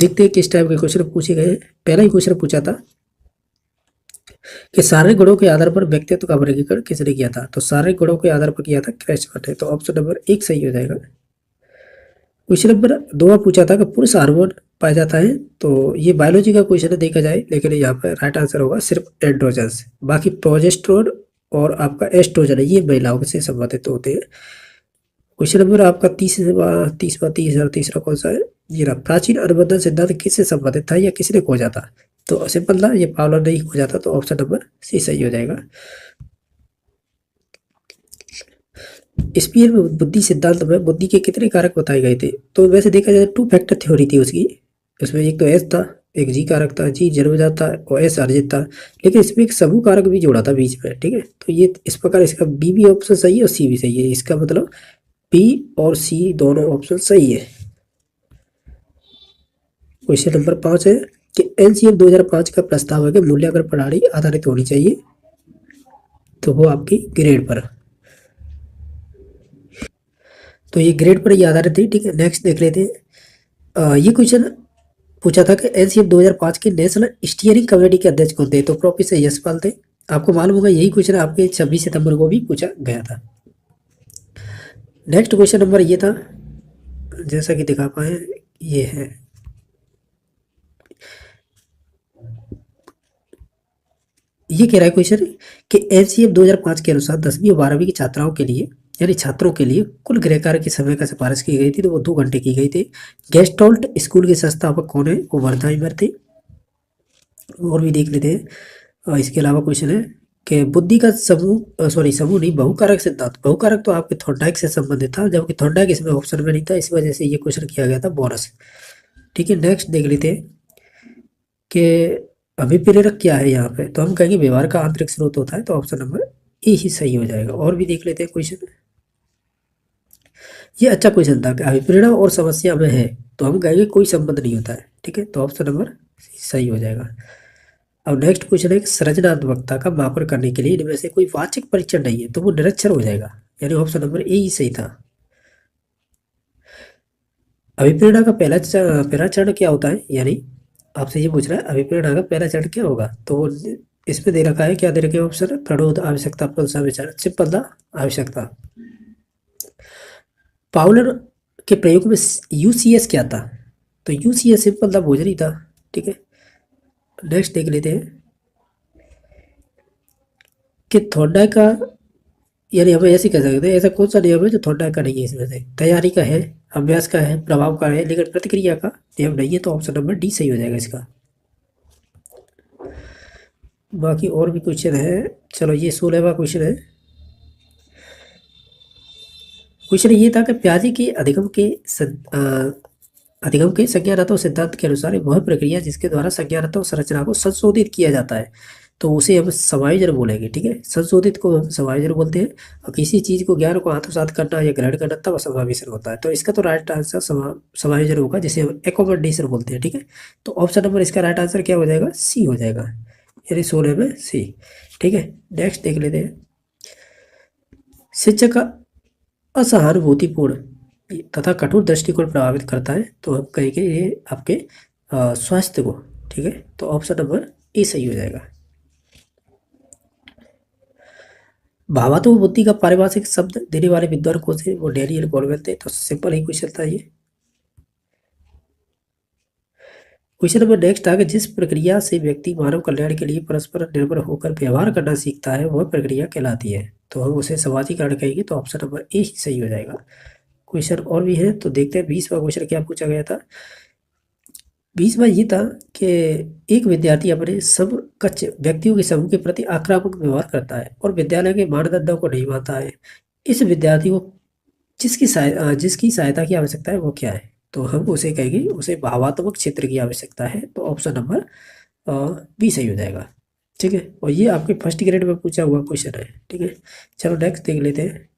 देखते हैं किस टाइप के क्वेश्चन पूछे गए। पहला ही क्वेश्चन पूछा था कि शारीरिक गुणों के आधार पर व्यक्तित्व का वर्गीकरण किसने किया था। तो शारीरिक गुणों के आधार पर किया था क्रेचमैन ने। तो ऑप्शन नंबर 1 सही हो जाएगा। क्वेश्चन नंबर 2 पूछा था कि पुरुष हार्मोन पाया जाता है। तो ये बायोलॉजी का क्वेश्चन है देखा जाए, लेकिन यहाँ पर राइट आंसर होगा सिर्फ एंड्रोजन्स। बाकी प्रोजेस्टेरोन और आपका एस्ट्रोजन है, ये महिलाओं से संबंधित होते हैं। क्वेश्चन नंबर आपका तीसरा कौन सा है? ये रहा, प्राचीन अनुबंधन सिद्धांत किससे संबंधित था या किसने खोजा था। तो सिंपल था, ये पावलर ने ही खोजा था। तो ऑप्शन नंबर सी सही हो जाएगा। स्पीयर में बुद्धि सिद्धांत में बुद्धि के कितने कारक बताए गए थे। तो वैसे देखा जाए 2 फैक्टर थ्योरी थी उसकी। उसमें एक तो एस था, एक जी कारक था, जी जन्मजात था और एस अर्जित था। लेकिन इसमें एक समूह कारक भी जोड़ा था बीच में, ठीक है। तो ये इस प्रकार इसका बी भी ऑप्शन सही है और सी भी सही है। इसका मतलब बी और सी दोनों ऑप्शन सही है। क्वेश्चन नंबर 5 है कि एनसीएफ 2005 का प्रस्ताव है कि मूल्यांकन प्रणाली आधारित होनी चाहिए, तो वो आपकी ग्रेड पर। तो ये ग्रेड पर ही आधारित थी, ठीक है। नेक्स्ट देख लेते हैं। ये क्वेश्चन पूछा था कि एनसीएफ 2005 के नेशनल स्टीयरिंग कमेटी के अध्यक्ष कौन थे। तो प्रोफेसर यशपाल थे। आपको मालूम होगा यही क्वेश्चन आपके 26 सितंबर को भी पूछा गया था। नेक्स्ट क्वेश्चन नंबर ये था, जैसा कि दिखा पाए, ये है ये कह रहा है क्वेश्चन कि एनसीएफ 2005 के अनुसार 10वीं और 12वीं की छात्राओं के लिए यानी छात्रों के लिए कुल गृह कार्य के समय का सिफारिश की गई थी, तो वो 2 घंटे की गई थी। गेस्टोल्ट स्कूल के संस्थापक कौन है? वो वर्धाइमर थे। और भी देख लेते हैं। इसके अलावा क्वेश्चन है कि बुद्धि का समूह समूह नहीं, बहुकारक सिद्धांत। बहुकारक तो आपके थॉर्नडाइक से संबंधित था, जबकि थॉर्नडाइक इसमें ऑप्शन में नहीं था, इस वजह से ये क्वेश्चन किया गया था बोनस, ठीक है। नेक्स्ट देख लेते हैं कि अभिप्रेरक क्या है यहाँ पे। तो हम कहेंगे व्यवहार का आंतरिक स्रोत होता है, तो ऑप्शन नंबर ए ही सही हो जाएगा। और भी देख लेते हैं क्वेश्चन। ये अच्छा क्वेश्चन था कि अभिप्रेरणा और समस्या में है, तो हम कहेंगे कोई संबंध नहीं होता है, ठीक है। तो ऑप्शन नंबर सही हो जाएगा। अब नेक्स्ट क्वेश्चन है कि सृजनात्मकता का मापन करने के लिए इनमें से कोई वाचिक परीक्षण नहीं है, तो वो निरक्षर हो जाएगा, यानी ऑप्शन नंबर ए ही सही था। अभिप्रेरणा का पहला चरण क्या होता है, यानी आपसे ये पूछ रहा है अभिप्रेरणा का पहला चरण क्या होगा। तो वो इसमें दे रखा है, क्या दे रखे ऑप्शन? प्रणोद, आवश्यकता, प्रशंसा, विचार। सिंपल था, आवश्यकता। पाउलर के प्रयोग में यूसीएस क्या था। तो यूसीएस सिंपल था, भोजन ही था, ठीक है। नेक्स्ट देख लेते हैं कि थोड़ा का, यानी हमें ऐसे कह सकते हैं ऐसा कौन सा नियम है जो थोड़ा का नहीं है। इसमें से तैयारी का है, अभ्यास का है, प्रभाव का है, लेकिन प्रतिक्रिया का नियम नहीं है। तो ऑप्शन नंबर डी सही हो जाएगा इसका। बाकी और भी क्वेश्चन है। चलो ये 16वां क्वेश्चन है। क्वेश्चन ये था कि प्याजे के अधिगम के संज्ञानात्मक सिद्धांत के अनुसार वह प्रक्रिया जिसके द्वारा संज्ञानात्मक संरचना को संशोधित किया जाता है, तो उसे हम समायोजन बोलेंगे, ठीक है। संशोधित को हम समायोजन बोलते हैं। और किसी चीज को, ज्ञान को आत्मसात करना या ग्रहण करना, तब समावेशन होता है। तो इसका तो राइट आंसर समायोजन होगा, जिसे हम एकोमोडेशन बोलते हैं, ठीक है। तो ऑप्शन नंबर इसका राइट आंसर क्या हो जाएगा? सी हो जाएगा, यानी 16 में सी, ठीक है। नेक्स्ट देख लेते हैं। शिक्षक का असहानुभूतिपूर्ण तथा कठोर दृष्टिकोण प्रभावित करता है, तो हम कहेंगे ये आपके स्वास्थ्य को, ठीक है। तो ऑप्शन नंबर ए सही हो जाएगा। भावात्मक बुद्धि का पारिभाषिक शब्द देने वाले विद्वान कौन से? वो डैनियल गोलमेन थे। तो सिंपल ही क्वेश्चन था ये। क्वेश्चन नंबर नेक्स्ट आ गया, जिस प्रक्रिया से व्यक्ति मानव कल्याण के लिए परस्पर निर्भर होकर व्यवहार करना सीखता है वह प्रक्रिया कहलाती है, तो हम उसे समाजीकरण कहेंगे। तो ऑप्शन नंबर ए ही सही हो जाएगा। क्वेश्चन और भी है, तो देखते हैं 20वां क्वेश्चन क्या पूछा गया था। 20वां ये था कि एक विद्यार्थी अपने समकक्ष व्यक्तियों के समूह के प्रति आक्रामक व्यवहार करता है और विद्यालय के मानदंडों को नहीं मानता है। इस विद्यार्थी को जिसकी सहायता की आवश्यकता है वो क्या है? तो हम उसे कहेंगे उसे भावात्मक क्षेत्र की आवश्यकता है। तो ऑप्शन नंबर बी सही हो जाएगा, ठीक है। और ये आपके फर्स्ट ग्रेड में पूछा हुआ क्वेश्चन है, ठीक है। चलो नेक्स्ट देख लेते हैं।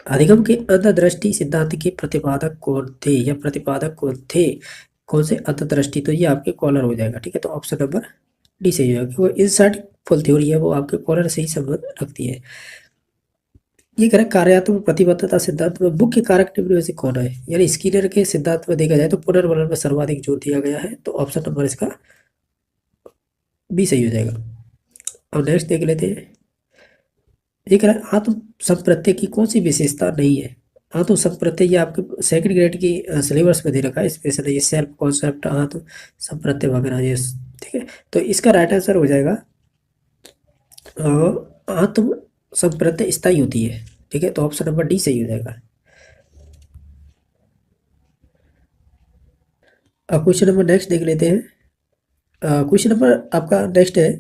अधिगम के अंतर्दृष्टि सिद्धांत के प्रतिपादक कौन थे या प्रतिपादक कौन थे? कौन से अंतर्दृष्टि? तो ये आपके कॉलर हो जाएगा, ठीक है। तो ऑप्शन नंबर डी सही होगा, क्योंकि इंसाइट फुल थ्योरी है, वो आपके कॉलर से ही संबंध रखती है। ये कह रहा है कार्यात्मक प्रतिबद्धता सिद्धांत में मुख्य कारक निम्न में से कौन है। यानी स्किनर के सिद्धांत में देखा जाए तो पुनर्वलन में सर्वाधिक जोर दिया गया है, तो ऑप्शन नंबर इसका बी सही हो जाएगा। अब नेक्स्ट देख लेते हैं। ये कह रहा है आत्म संप्रत्यय की कौन सी विशेषता नहीं है। आत्म संप्रत्यय ये आपके सेकंड ग्रेड की सिलेबस में दे रखा है, स्पेशल ये सेल्फ कॉन्सेप्ट आत्म संप्रत्यय वगैरह ये, ठीक है। तो इसका राइट आंसर हो जाएगा आत्म संप्रत्यय स्थायी होती है, ठीक है। तो ऑप्शन नंबर डी सही हो जाएगा। अब क्वेश्चन नंबर नेक्स्ट देख लेते हैं। क्वेश्चन नंबर आपका नेक्स्ट है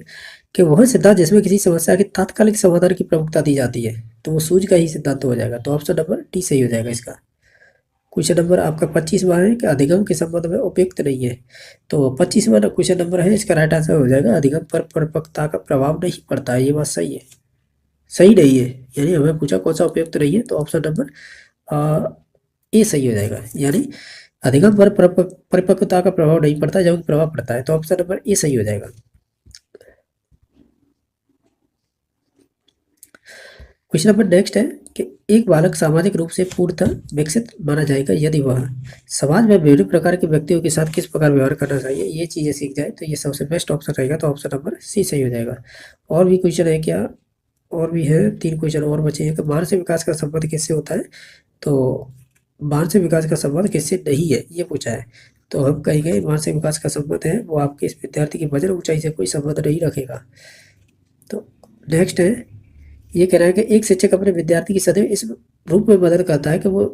कि वह सिद्धांत जिसमें किसी समस्या के तात्कालिक समाधान की प्रमुखता दी जाती है, तो वो सूझ का ही सिद्धांत हो जाएगा। तो ऑप्शन नंबर डी सही हो जाएगा इसका। क्वेश्चन नंबर आपका 25वां है कि अधिगम के संबंध में उपयुक्त नहीं है। तो 25वां क्वेश्चन नंबर है, इसका राइट आंसर हो जाएगा अधिगम पर परिपक्वता का प्रभाव नहीं पड़ता है। ये बात सही है, सही नहीं है। यानी हमें पूछा कौन सा उपयुक्त नहीं है, तो ऑप्शन नंबर ए सही हो जाएगा। यानी अधिगम पर परिपक्वता का प्रभाव नहीं पड़ता, जब प्रभाव पड़ता है, तो ऑप्शन नंबर ए सही हो जाएगा। क्वेश्चन नंबर नेक्स्ट है कि एक बालक सामाजिक रूप से पूर्णतः विकसित माना जाएगा यदि वह समाज में विभिन्न प्रकार के व्यक्तियों के साथ किस प्रकार व्यवहार करना चाहिए, ये चीज़ें सीख जाए, तो ये सबसे बेस्ट ऑप्शन रहेगा। तो ऑप्शन नंबर सी सही हो जाएगा। और भी क्वेश्चन है क्या, और भी है 3 क्वेश्चन और बचे हैं कि मानसिक विकास का संबंध किससे होता है। तो मानसिक विकास का संबंध किससे नहीं है, ये पूछा है। तो हम कहेंगे मानसिक विकास का संबंध है वो आपके इस विद्यार्थी की वजन ऊंचाई से कोई संबंध नहीं रखेगा। तो नेक्स्ट है, ये कह रहा है कि एक शिक्षक अपने विद्यार्थी की सदैव इस रूप में मदद करता है कि वो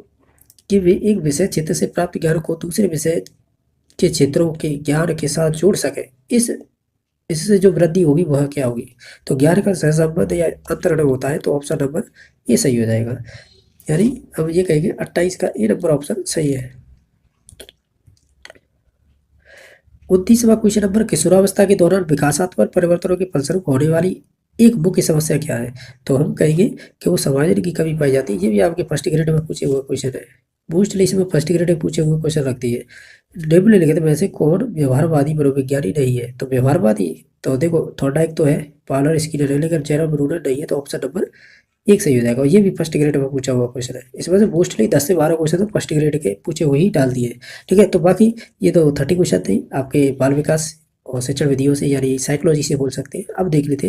कि वे एक विषय क्षेत्र से प्राप्त ज्ञान को दूसरे विषय के क्षेत्रों के ज्ञान के साथ जोड़ सके। इस इससे जो वृद्धि होगी वह क्या होगी। तो ज्ञान का सहसंबंध या अंतरण होता है, तो ऑप्शन नंबर ये सही हो जाएगा। यानी हम ये कहेंगे 28 का ए नंबर ऑप्शन सही है। 29वां क्वेश्चन नंबर किशोरावस्था के दौरान विकासात्मक परिवर्तनों के फलस्वरूप होने वाली एक मुख्य समस्या क्या है। तो हम कहेंगे कि वो समायोजन की कमी पाई जाती है। ये भी आपके फर्स्ट ग्रेड में पूछे हुए क्वेश्चन है, मोस्टली इसमें फर्स्ट ग्रेड में पूछे हुए क्वेश्चन रखती है। निम्नलिखित में से कौन व्यवहारवादी मनोविज्ञानी नहीं है। तो व्यवहारवादी, तो देखो थॉर्नडाइक तो है, पार्लर स्किनर है, लेकिन जेरम ब्रूनर नहीं है। तो ऑप्शन नंबर एक सही हो जाएगा। और ये भी फर्स्ट ग्रेड में पूछा हुआ क्वेश्चन है। इसमें से मोस्टली 10 से 12 क्वेश्चन तो फर्स्ट ग्रेड के पूछे हुए ही डाल दिए, ठीक है। तो बाकी ये तो 30 क्वेश्चन थे आपके बाल विकास और शिक्षण विधियों से, यानी साइकोलॉजी से बोल सकते हैं। अब देख लेते हैं